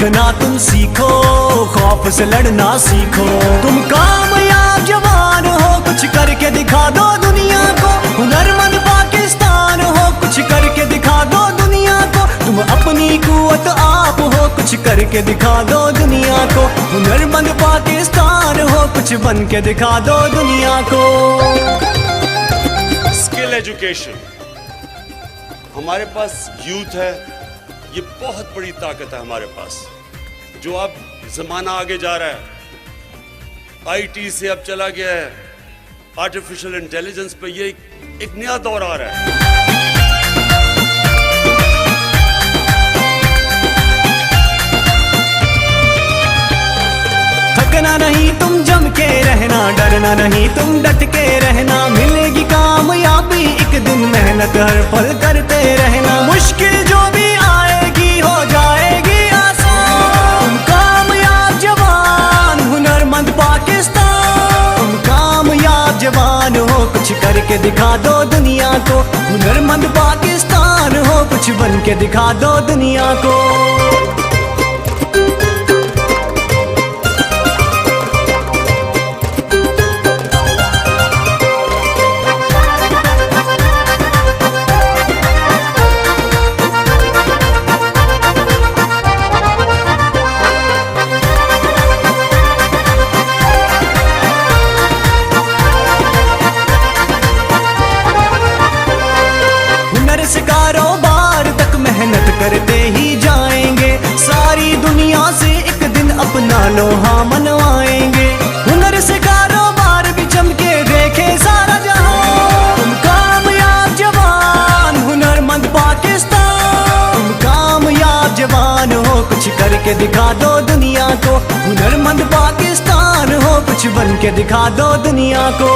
सीखना तुम सीखो, खौफ से लड़ना सीखो। तुम कामयाब जवान हो, कुछ करके दिखा दो दुनिया को। हुनरमंद पाकिस्तान हो, कुछ करके दिखा दो दुनिया को। तुम अपनी कुव्वत आप हो, कुछ करके दिखा दो दुनिया को। हुनरमंद पाकिस्तान हो, कुछ बन के दिखा दो दुनिया को। स्किल एजुकेशन, हमारे पास यूथ है, ये बहुत बड़ी ताकत है हमारे पास। जो अब जमाना आगे जा रहा है, आईटी से अब चला गया है आर्टिफिशियल इंटेलिजेंस पे, ये एक नया दौर आ रहा है। थकना नहीं तुम जम के रहना, डरना नहीं तुम डट के रहना। मिलेगी कामयाबी एक दिन, मेहनत हर पल करते रहना। मुश्किल जो भी आएगी हो जाएगी आसान। तुम कामयाब जवान, हुनरमंद पाकिस्तान। तुम कामयाब जवान हो, कुछ करके दिखा दो दुनिया को। हुनरमंद पाकिस्तान हो, कुछ बन के दिखा दो दुनिया को। से कारोबार तक मेहनत करते ही जाएंगे। सारी दुनिया से एक दिन अपना लोहा मनवाएंगे। हुनर से कारोबार भी चमके देखे सारा जहां। तुम कामयाब जवान, हुनरमंद पाकिस्तान। तुम कामयाब जवान हो, कुछ करके दिखा दो दुनिया को। हुनरमंद पाकिस्तान हो, कुछ बन के दिखा दो दुनिया को।